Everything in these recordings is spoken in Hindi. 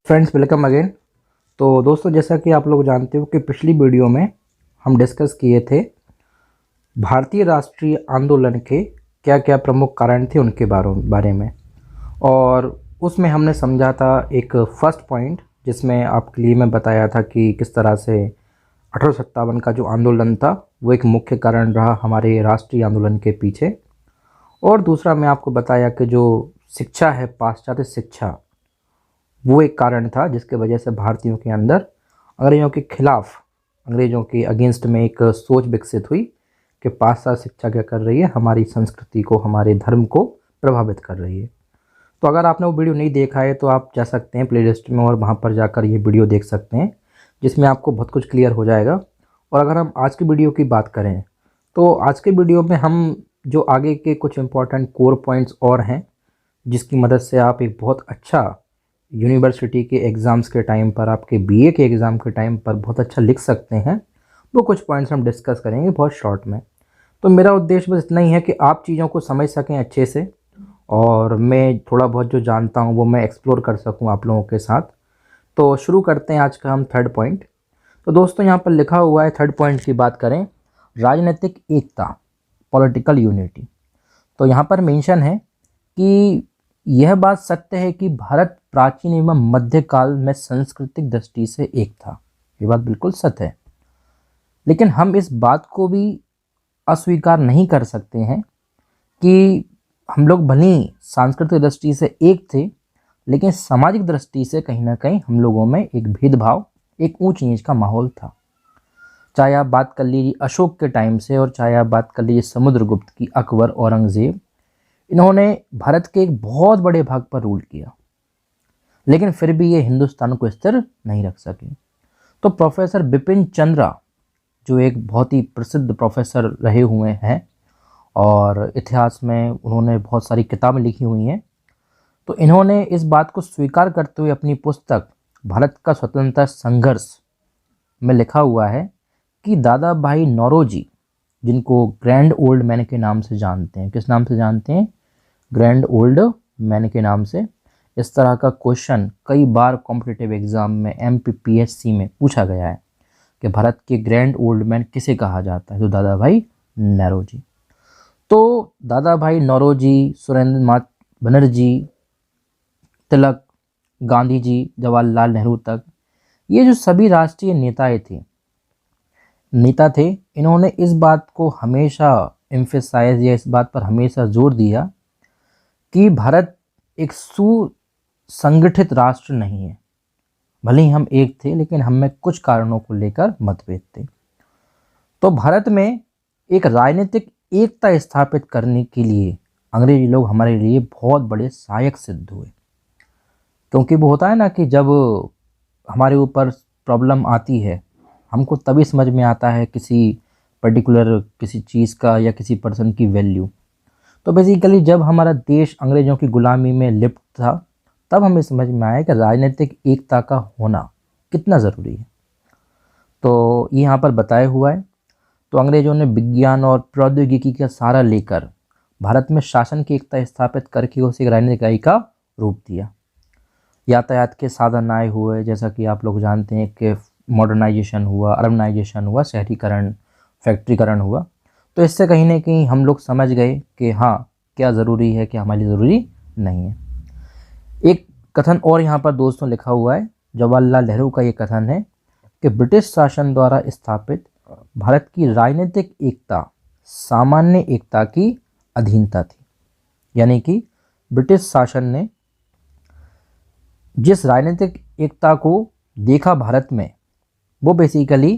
Friends, welcome again. तो दोस्तों, जैसा कि आप लोग जानते हो कि पिछली वीडियो में हम डिस्कस किए थे भारतीय राष्ट्रीय आंदोलन के क्या क्या प्रमुख कारण थे उनके बारे में, और उसमें हमने समझा था एक फर्स्ट पॉइंट जिसमें आपके लिए मैं बताया था कि किस तरह से 1857 का जो आंदोलन था वो एक मुख्य कारण रहा हमारे राष्ट्रीय आंदोलन के पीछे। और दूसरा मैं आपको बताया कि जो शिक्षा है, पाश्चात्य शिक्षा, वो एक कारण था जिसके वजह से भारतीयों के अंदर अंग्रेज़ों के खिलाफ, अंग्रेज़ों के अगेंस्ट में एक सोच विकसित हुई कि पाश्चात्य शिक्षा क्या कर रही है, हमारी संस्कृति को, हमारे धर्म को प्रभावित कर रही है। तो अगर आपने वो वीडियो नहीं देखा है तो आप जा सकते हैं प्लेलिस्ट में और वहाँ पर जाकर ये वीडियो देख सकते हैं, जिसमें आपको बहुत कुछ क्लियर हो जाएगा। और अगर हम आज की वीडियो की बात करें तो आज के वीडियो में हम जो आगे के कुछ इम्पोर्टेंट कोर पॉइंट्स और हैं जिसकी मदद से आप एक बहुत अच्छा यूनिवर्सिटी के एग्ज़ाम्स के टाइम पर, आपके बीए के एग्ज़ाम के टाइम पर बहुत अच्छा लिख सकते हैं, वो कुछ पॉइंट्स हम डिस्कस करेंगे बहुत शॉर्ट में। तो मेरा उद्देश्य बस इतना ही है कि आप चीज़ों को समझ सकें अच्छे से, और मैं थोड़ा बहुत जो जानता हूँ वो मैं एक्सप्लोर कर सकूँ आप लोगों के साथ। तो शुरू करते हैं आज का हम थर्ड पॉइंट। तो दोस्तों, यहाँ पर लिखा हुआ है, थर्ड पॉइंट की बात करें, राजनीतिक एकता, पॉलिटिकल यूनिटी। तो यहाँ पर मेंशन है कि यह बात सत्य है कि भारत प्राचीन एवं मध्यकाल में सांस्कृतिक दृष्टि से एक था। ये बात बिल्कुल सत्य है, लेकिन हम इस बात को भी अस्वीकार नहीं कर सकते हैं कि हम लोग भले ही सांस्कृतिक दृष्टि से एक थे, लेकिन सामाजिक दृष्टि से कहीं ना कहीं हम लोगों में एक भेदभाव, एक ऊंच नीच का माहौल था। चाहे आप बात कर लीजिए अशोक के टाइम से, और चाहे आप बात कर लीजिए समुद्रगुप्त की, अकबर, औरंगज़ेब, इन्होंने भारत के एक बहुत बड़े भाग पर रूल किया, लेकिन फिर भी ये हिंदुस्तान को स्थिर नहीं रख सके। तो प्रोफेसर बिपिन चंद्रा, जो एक बहुत ही प्रसिद्ध प्रोफेसर रहे हुए हैं और इतिहास में उन्होंने बहुत सारी किताबें लिखी हुई हैं, तो इन्होंने इस बात को स्वीकार करते हुए अपनी पुस्तक भारत का स्वतंत्रता संघर्ष में लिखा हुआ है कि दादा भाई नौरोजी, जिनको ग्रैंड ओल्ड मैन के नाम से जानते हैं, किस नाम से जानते हैं? ग्रैंड ओल्ड मैन के नाम से। इस तरह का क्वेश्चन कई बार कॉम्पिटिटिव एग्ज़ाम में, MPPSC में पूछा गया है कि भारत के ग्रैंड ओल्ड मैन किसे कहा जाता है? तो दादा भाई नौरोजी। तो दादा भाई नौरोजी, सुरेंद्रनाथ बनर्जी, तिलक, गांधी जी, जवाहरलाल नेहरू तक, ये जो सभी राष्ट्रीय नेता थे, इन्होंने इस बात को हमेशा एम्फेसाइज, या इस बात पर हमेशा जोर दिया कि भारत एक सुसंगठित राष्ट्र नहीं है। भले ही हम एक थे, लेकिन हम में कुछ कारणों को लेकर मतभेद थे। तो भारत में एक राजनीतिक एकता स्थापित करने के लिए अंग्रेजी लोग हमारे लिए बहुत बड़े सहायक सिद्ध हुए, क्योंकि वो होता है ना कि जब हमारे ऊपर प्रॉब्लम आती है, हमको तभी समझ में आता है किसी पर्टिकुलर, किसी चीज़ का या किसी पर्सन की वैल्यू। तो बेसिकली जब हमारा देश अंग्रेज़ों की गुलामी में लिप्त था, तब हमें समझ में आया कि राजनीतिक एकता का होना कितना ज़रूरी है। तो ये यहाँ पर बताया हुआ है। तो अंग्रेज़ों ने विज्ञान और प्रौद्योगिकी का सहारा लेकर भारत में शासन की एकता स्थापित करके उसे एक राजनीतिक इकाई का रूप दिया। यातायात के साधन आए हुए, जैसा कि आप लोग जानते हैं कि मॉडर्नाइजेशन हुआ, अर्बनाइजेशन हुआ, शहरीकरण, फैक्ट्रीकरण हुआ। तो इससे कहीं ना कहीं हम लोग समझ गए कि हाँ, क्या ज़रूरी है, क्या हमारे लिए ज़रूरी नहीं है। एक कथन और यहाँ पर दोस्तों लिखा हुआ है, जवाहरलाल नेहरू का ये कथन है कि ब्रिटिश शासन द्वारा स्थापित भारत की राजनीतिक एकता सामान्य एकता की अधीनता थी। यानी कि ब्रिटिश शासन ने जिस राजनीतिक एकता को देखा भारत में, वो बेसिकली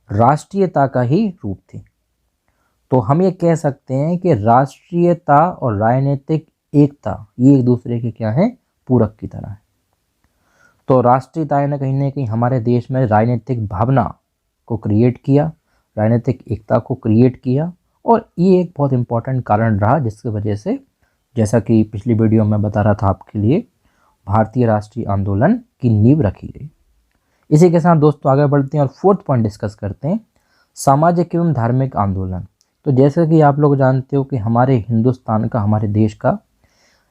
राष्ट्रीयता का ही रूप थी। तो हम ये कह सकते हैं कि राष्ट्रीयता और राजनीतिक एकता ये एक दूसरे के क्या है? पूरक की तरह है। तो राष्ट्रीयता ने कहीं ना कहीं हमारे देश में राजनीतिक भावना को क्रिएट किया, राजनीतिक एकता को क्रिएट किया, और ये एक बहुत इम्पोर्टेंट कारण रहा जिसकी वजह से, जैसा कि पिछली वीडियो में बता रहा था आपके लिए, भारतीय राष्ट्रीय आंदोलन की नींव रखी गई। इसी के साथ दोस्तों आगे बढ़ते हैं और फोर्थ पॉइंट डिस्कस करते हैं, सामाजिक एवं धार्मिक आंदोलन। तो जैसे कि आप लोग जानते हो कि हमारे हिंदुस्तान का, हमारे देश का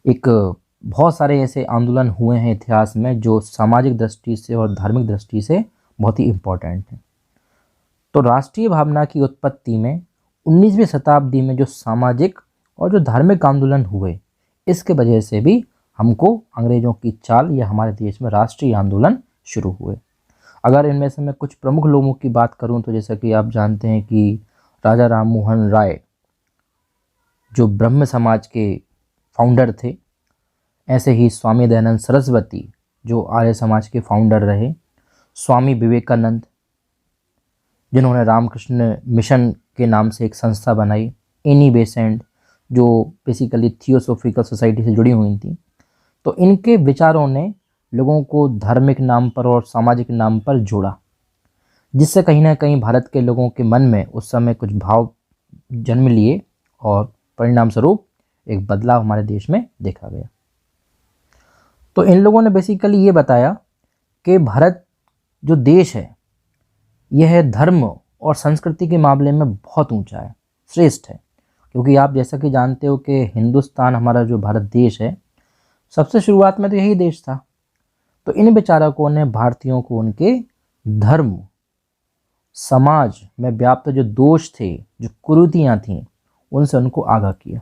एक बहुत सारे ऐसे आंदोलन हुए हैं इतिहास में जो सामाजिक दृष्टि से और धार्मिक दृष्टि से बहुत ही इम्पोर्टेंट हैं। तो राष्ट्रीय भावना की उत्पत्ति में 19वीं शताब्दी में जो सामाजिक और जो धार्मिक आंदोलन हुए, इसके वजह से भी हमको अंग्रेज़ों की चाल या हमारे देश में राष्ट्रीय आंदोलन शुरू हुए। अगर इनमें से मैं कुछ प्रमुख लोगों की बात करूं तो जैसा कि आप जानते हैं कि राजा राम मोहन राय जो ब्रह्म समाज के फाउंडर थे, ऐसे ही स्वामी दयानंद सरस्वती जो आर्य समाज के फाउंडर रहे, स्वामी विवेकानंद जिन्होंने रामकृष्ण मिशन के नाम से एक संस्था बनाई, एनी बेसेंट जो बेसिकली थियोसॉफिकल सोसाइटी से जुड़ी हुई थी। तो इनके विचारों ने लोगों को धार्मिक नाम पर और सामाजिक नाम पर जोड़ा, जिससे कहीं ना कहीं भारत के लोगों के मन में उस समय कुछ भाव जन्म लिए और परिणाम स्वरूप एक बदलाव हमारे देश में देखा गया। तो इन लोगों ने बेसिकली ये बताया कि भारत जो देश है यह धर्म और संस्कृति के मामले में बहुत ऊंचा है, श्रेष्ठ है। क्योंकि आप जैसा कि जानते हो कि हिंदुस्तान हमारा जो भारत देश है, सबसे शुरुआत में तो यही देश था। तो इन विचारकों ने भारतीयों को उनके धर्म, समाज में व्याप्त जो दोष थे, जो कुरीतियाँ थीं, उनसे उनको आगाह किया।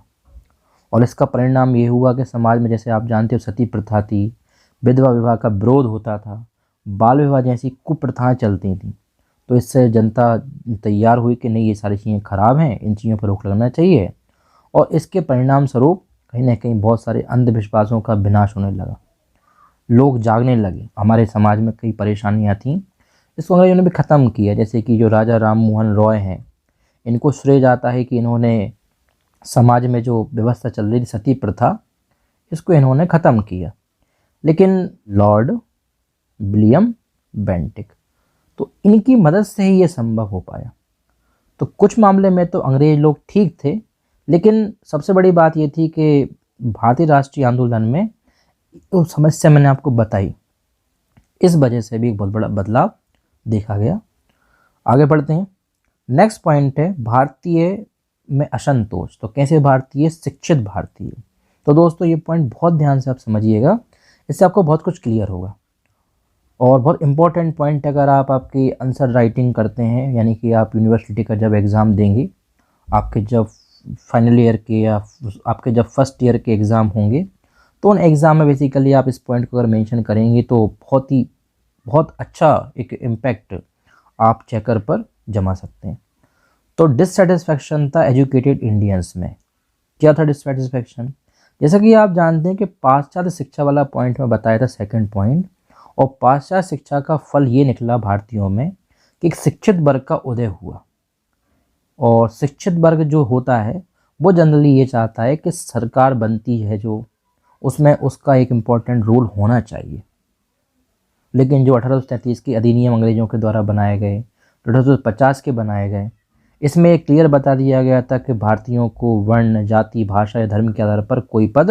और इसका परिणाम ये हुआ कि समाज में जैसे आप जानते हो सती प्रथा थी, विधवा विवाह का विरोध होता था, बाल विवाह जैसी कुप्रथाएं चलती थीं। तो इससे जनता तैयार हुई कि नहीं, ये सारी चीज़ें खराब हैं, इन चीज़ों पर रोक लगना चाहिए। और इसके परिणाम स्वरूप कहीं ना कहीं बहुत सारे अंधविश्वासों का विनाश होने लगा, लोग जागने लगे। हमारे समाज में कई परेशानियां थीं, इसको अंग्रेजों ने भी ख़त्म किया। जैसे कि जो राजा राम मोहन रॉय हैं, इनको श्रेय जाता है कि इन्होंने समाज में जो व्यवस्था चल रही थी सती प्रथा, इसको इन्होंने ख़त्म किया। लेकिन लॉर्ड विलियम बेंटिक, तो इनकी मदद से ही ये संभव हो पाया। तो कुछ मामले में तो अंग्रेज लोग ठीक थे, लेकिन सबसे बड़ी बात ये थी कि भारतीय राष्ट्रीय आंदोलन में जो समस्या मैंने आपको बताई, इस वजह से भी एक बहुत बड़ा बदलाव देखा गया। आगे बढ़ते हैं। नेक्स्ट पॉइंट है भारतीय में असंतोष। तो कैसे भारतीय? शिक्षित भारतीय। तो दोस्तों ये पॉइंट बहुत ध्यान से आप समझिएगा, इससे आपको बहुत कुछ क्लियर होगा। और बहुत इंपॉर्टेंट पॉइंट, अगर आप आपकी आंसर राइटिंग करते हैं, यानी कि आप यूनिवर्सिटी का जब एग्ज़ाम देंगे, आपके जब फाइनल ईयर के या आपके जब फर्स्ट ईयर के एग्ज़ाम होंगे, तो उन एग्ज़ाम में बेसिकली आप इस पॉइंट को अगर मेंशन करेंगे तो बहुत अच्छा एक इम्पैक्ट आप चेकर पर जमा सकते हैं। तो डिससेटिस्फैक्शन था एजुकेटेड इंडियंस में। क्या था डिससेटिस्फैक्शन? जैसा कि आप जानते हैं कि पाश्चात्य शिक्षा वाला पॉइंट में बताया था, सेकंड पॉइंट। और पाश्चात्य शिक्षा का फल ये निकला भारतीयों में कि एक शिक्षित वर्ग का उदय हुआ। और शिक्षित वर्ग जो होता है वो जनरली ये चाहता है कि सरकार बनती है जो, उसमें उसका एक इम्पॉर्टेंट रोल होना चाहिए। लेकिन जो 1833 के अधिनियम अंग्रेज़ों के द्वारा बनाए गए, 1850 के बनाए गए, इसमें एक क्लियर बता दिया गया था कि भारतीयों को वर्ण, जाति, भाषा या धर्म के आधार पर कोई पद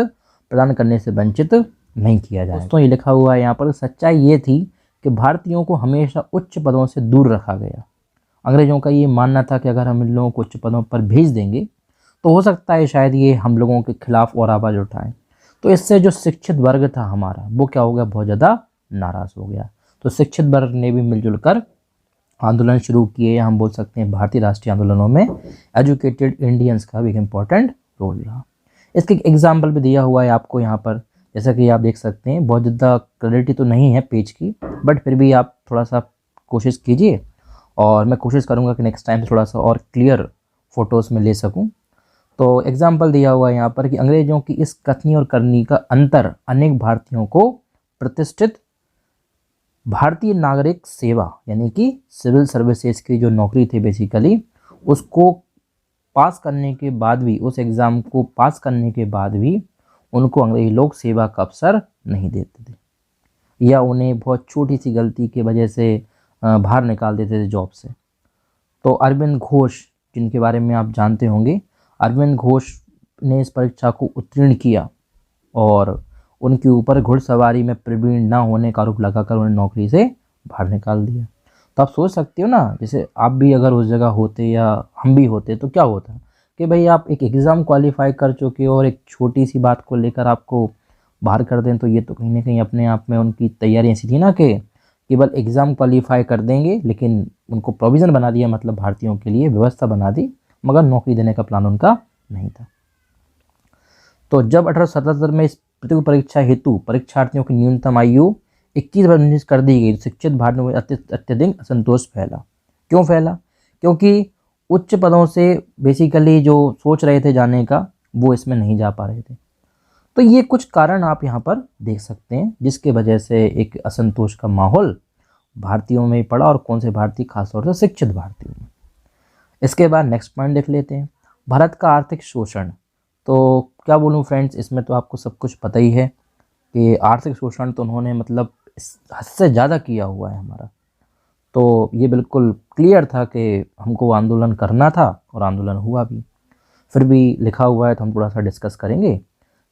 प्रदान करने से वंचित नहीं किया जाए। दोस्तों ये लिखा हुआ है यहाँ पर। सच्चाई ये थी कि भारतीयों को हमेशा उच्च पदों से दूर रखा गया। अंग्रेज़ों का ये मानना था कि अगर हम इन लोगों को उच्च पदों पर भेज देंगे तो हो सकता है शायद ये हम लोगों के खिलाफ और आवाज़ उठाएं। तो इससे जो शिक्षित वर्ग था हमारा, वो क्या हो गया, बहुत ज़्यादा नाराज़ हो गया। तो शिक्षित वर्ग ने भी मिलजुल कर आंदोलन शुरू किए। हम बोल सकते हैं भारतीय राष्ट्रीय आंदोलनों में एजुकेटेड इंडियंस का भी एक इम्पॉर्टेंट रोल रहा। इसके एग्जाम्पल भी दिया हुआ है आपको यहाँ पर, जैसा कि आप देख सकते हैं। बहुत ज़्यादा क्लैरिटी तो नहीं है पेज की, बट फिर भी आप थोड़ा सा कोशिश कीजिए और मैं कोशिश करूँगा कि नेक्स्ट टाइम थोड़ा सा और क्लियर फ़ोटोज़ में ले सकूँ। तो एग्जाम्पल दिया हुआ है यहाँ पर कि अंग्रेज़ों की इस कथनी और करनी का अंतर अनेक भारतीयों को प्रतिष्ठित भारतीय नागरिक सेवा यानी कि सिविल सर्विसेज की जो नौकरी थी बेसिकली, उसको पास करने के बाद भी, उस एग्ज़ाम को पास करने के बाद भी उनको अंग्रेज़ी लोग सेवा का अवसर नहीं देते थे, या उन्हें बहुत छोटी सी गलती की वजह से बाहर निकाल देते थे जॉब से। तो अरविंद घोष, जिनके बारे में आप जानते होंगे, अरविंद घोष ने इस परीक्षा को उत्तीर्ण किया और उनके ऊपर घुड़सवारी में प्रवीण न होने का आरोप लगाकर उन्हें नौकरी से बाहर निकाल दिया। तो आप सोच सकते हो ना, जैसे आप भी अगर उस जगह होते या हम भी होते तो क्या होता। कि भाई आप एक एग्ज़ाम क्वालिफाई कर चुके हो और एक छोटी सी बात को लेकर आपको बाहर कर दें, तो ये तो कहीं ना कहीं अपने आप में उनकी तैयारी ऐसी थी ना कि केवल एग्ज़ाम क्वालिफाई कर देंगे, लेकिन उनको प्रोविज़न बना दिया, मतलब भारतीयों के लिए व्यवस्था बना दी, मगर नौकरी देने का प्लान उनका नहीं था। तो जब 1877 में इस प्रतियोगी परीक्षा हेतु परीक्षार्थियों की न्यूनतम आयु 21 वर्ष निश्चित कर दी गई, शिक्षित भारत में अत्यधिक असंतोष फैला। क्यों फैला? क्योंकि उच्च पदों से बेसिकली जो सोच रहे थे जाने का, वो इसमें नहीं जा पा रहे थे। तो ये कुछ कारण आप यहाँ पर देख सकते हैं जिसके वजह से एक असंतोष का माहौल भारतीयों में पड़ा, और कौन से भारतीय, खासतौर से शिक्षित भारतीयों में। इसके बाद नेक्स्ट पॉइंट देख लेते हैं, भारत का आर्थिक शोषण। तो क्या बोलूँ फ्रेंड्स, इसमें तो आपको सब कुछ पता ही है कि आर्थिक शोषण तो उन्होंने मतलब हद से ज़्यादा किया हुआ है हमारा। तो ये बिल्कुल क्लियर था कि हमको आंदोलन करना था, और आंदोलन हुआ भी। फिर भी लिखा हुआ है तो हम थोड़ा सा डिस्कस करेंगे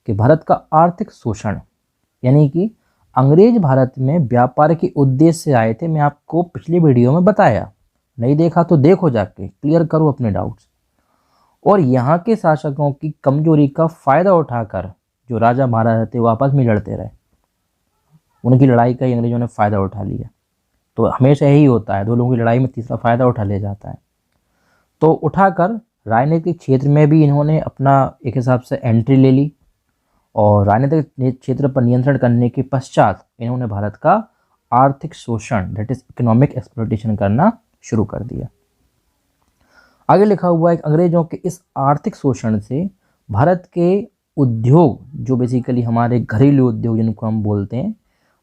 कि भारत का आर्थिक शोषण, यानी कि अंग्रेज भारत में व्यापार के उद्देश्य से आए थे। मैं आपको पिछली वीडियो में बताया, नहीं देखा तो देखो जाके, क्लियर करो अपने डाउट्स। और यहाँ के शासकों की कमजोरी का फ़ायदा उठाकर जो राजा महाराजा थे वो आपस में लड़ते रहे, उनकी लड़ाई का ही अंग्रेजों ने फ़ायदा उठा लिया। तो हमेशा यही होता है, दो लोगों की लड़ाई में तीसरा फ़ायदा उठा ले जाता है। तो उठाकर राजनीतिक क्षेत्र में भी इन्होंने अपना एक हिसाब से एंट्री ले ली, और राजनीतिक क्षेत्र पर नियंत्रण करने के पश्चात इन्होंने भारत का आर्थिक शोषण, दैट इज इकोनॉमिक एक्सप्लॉयटेशन, करना शुरू कर दिया। आगे लिखा हुआ है कि अंग्रेजों के इस आर्थिक शोषण से भारत के उद्योग, जो बेसिकली हमारे घरेलू उद्योग जिनको हम बोलते हैं,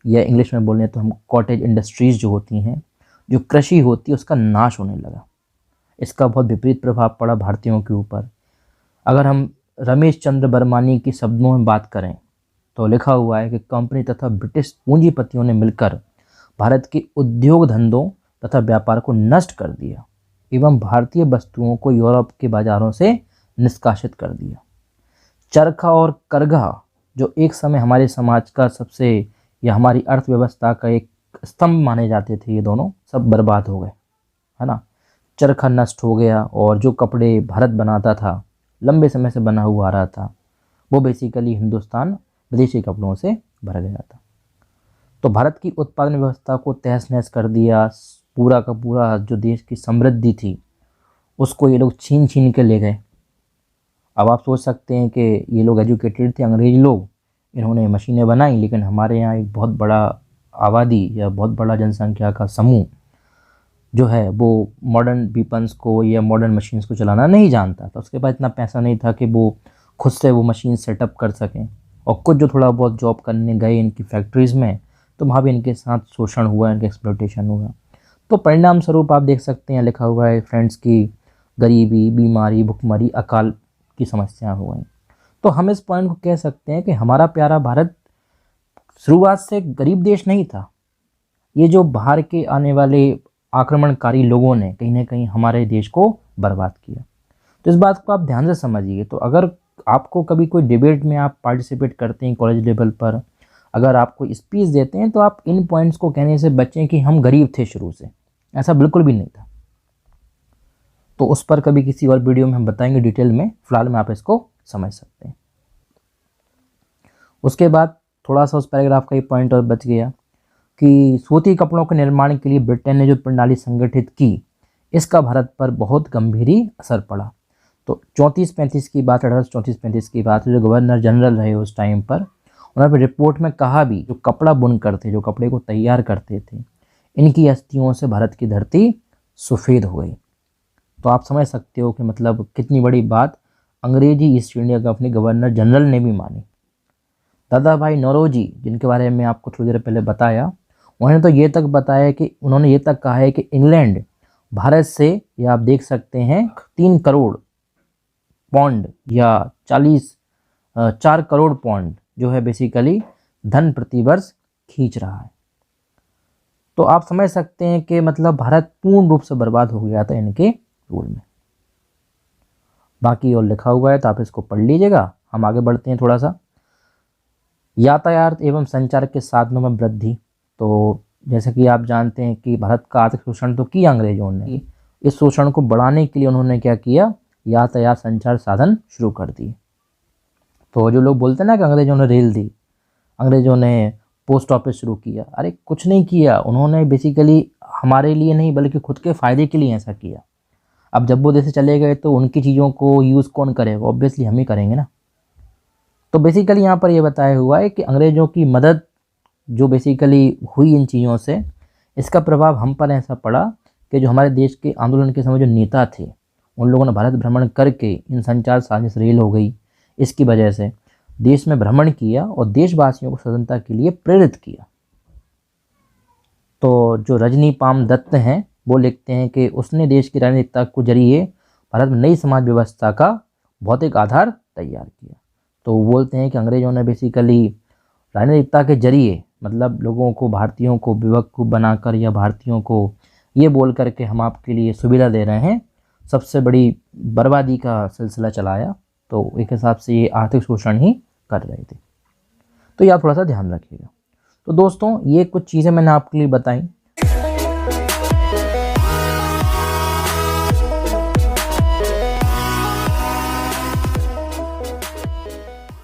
या इंग्लिश में बोलें तो हम कॉटेज इंडस्ट्रीज़ जो होती हैं, जो कृषि होती है, उसका नाश होने लगा। इसका बहुत विपरीत प्रभाव पड़ा भारतीयों के ऊपर। अगर हम रमेश चंद्र बर्मानी की शब्दों में बात करें तो लिखा हुआ है कि कंपनी तथा ब्रिटिश पूंजीपतियों ने मिलकर भारत के उद्योग धंधों तथा व्यापार को नष्ट कर दिया एवं भारतीय वस्तुओं को यूरोप के बाजारों से निष्कासित कर दिया। चरखा और करघा, जो एक समय हमारे समाज का सबसे, या हमारी अर्थव्यवस्था का एक स्तंभ माने जाते थे, ये दोनों सब बर्बाद हो गए, है ना। चरखा नष्ट हो गया, और जो कपड़े भारत बनाता था, लंबे समय से बना हुआ आ रहा था, वो बेसिकली हिंदुस्तान विदेशी कपड़ों से भर गया था। तो भारत की उत्पादन व्यवस्था को तहस नहस कर दिया। पूरा का पूरा जो देश की समृद्धि थी उसको ये लोग छीन छीन के ले गए। अब आप सोच सकते हैं कि ये लोग एजुकेटेड थे, अंग्रेज लोग, इन्होंने मशीनें बनाई, लेकिन हमारे यहाँ एक बहुत बड़ा आबादी या बहुत बड़ा जनसंख्या का समूह जो है वो मॉडर्न वीपन्स को या मॉडर्न मशीन्स को चलाना नहीं जानता था। उसके पास इतना पैसा नहीं था कि वो खुद से वो मशीन सेटअप कर सकें। और कुछ जो थोड़ा बहुत जॉब करने गए इनकी फैक्ट्रीज़ में, तो वहाँ भी इनके साथ शोषण हुआ, इनका एक्सप्लॉयटेशन हुआ। तो परिणाम स्वरूप आप देख सकते हैं, लिखा हुआ है फ्रेंड्स की गरीबी, बीमारी, भुखमरी, अकाल की समस्या हो गई। तो हम इस पॉइंट को कह सकते हैं कि हमारा प्यारा भारत शुरुआत से गरीब देश नहीं था। ये जो बाहर के आने वाले आक्रमणकारी लोगों ने कहीं ना कहीं हमारे देश को बर्बाद किया। तो इस बात को आप ध्यान से समझिए। तो अगर आपको कभी कोई डिबेट में आप पार्टिसिपेट करते हैं कॉलेज लेवल पर, अगर आप कोई स्पीच देते हैं, तो आप इन पॉइंट्स को कहने से बचें कि हम गरीब थे शुरू से। ऐसा बिल्कुल भी नहीं था। तो उस पर कभी किसी और वीडियो में हम बताएंगे डिटेल में, फिलहाल में आप इसको समझ सकते हैं। उसके बाद थोड़ा सा उस पैराग्राफ का ये पॉइंट और बच गया कि सूती कपड़ों के निर्माण के लिए ब्रिटेन ने जो प्रणाली संगठित की, इसका भारत पर बहुत गंभीर असर पड़ा। तो 34-35 की बात, 1834-35 की बात, जो गवर्नर जनरल रहे उस टाइम पर, उन्होंने रिपोर्ट में कहा भी, जो कपड़ा बुनकर थे, जो कपड़े को तैयार करते थे, इनकी अस्थियों से भारत की धरती सफ़ेद हो गई। तो आप समझ सकते हो कि मतलब कितनी बड़ी बात अंग्रेजी east India company governor general ने भी मानी। दादा भाई नौरोजी, जिनके बारे में आपको थोड़ी देर पहले बताया, उन्होंने तो ये तक बताया कि उन्होंने ये तक कहा है कि इंग्लैंड भारत से, या आप देख सकते हैं 3 करोड़ पौंड या 4 करोड़ पौंड जो है बेसिकली धन प्रतिवर्ष खींच रहा है। तो आप समझ सकते हैं कि मतलब भारत पूर्ण रूप से बर्बाद हो गया था इनके रूल में। बाकी और लिखा हुआ है तो आप इसको पढ़ लीजिएगा। हम आगे बढ़ते हैं थोड़ा सा। यातायात एवं संचार के साधनों में वृद्धि। तो जैसे कि आप जानते हैं कि भारत का आर्थिक शोषण तो किया अंग्रेजों ने, इस शोषण को बढ़ाने के लिए उन्होंने क्या किया, यातायात संचार साधन शुरू कर दिए। तो जो लोग बोलते हैं ना कि अंग्रेज़ों ने रेल दी, अंग्रेज़ों ने पोस्ट ऑफिस शुरू किया, अरे कुछ नहीं किया उन्होंने, बेसिकली हमारे लिए नहीं बल्कि खुद के फ़ायदे के लिए ऐसा किया। अब जब वो देश से चले गए तो उनकी चीज़ों को यूज़ कौन करेगा? ऑब्वियसली हम ही करेंगे ना। तो बेसिकली यहाँ पर ये बताया हुआ है कि अंग्रेज़ों की मदद जो बेसिकली हुई इन चीज़ों से, इसका प्रभाव हम पर ऐसा पड़ा कि जो हमारे देश के आंदोलन के समय जो नेता थे, उन लोगों ने भारत भ्रमण करके इन संचार साजिश रेल हो गई, इसकी वजह से देश में भ्रमण किया और देशवासियों को स्वतंत्रता के लिए प्रेरित किया। तो जो रजनी पाम दत्त हैं वो लिखते हैं कि उसने देश की राजनीतिकता को जरिए भारत में नई समाज व्यवस्था का भौतिक आधार तैयार किया। तो वो बोलते हैं कि अंग्रेज़ों ने बेसिकली राजनीतिकता के जरिए, मतलब लोगों को, भारतीयों को बेवकूफ़ बनाकर या भारतीयों को ये बोल कर के हम आपके लिए सुविधा दे रहे हैं, सबसे बड़ी बर्बादी का सिलसिला चलाया। तो एक हिसाब से ये आर्थिक शोषण ही कर रहे थे। तो ये आप थोड़ा सा ध्यान रखिएगा। तो दोस्तों ये कुछ चीज़ें मैंने आपके लिए बताई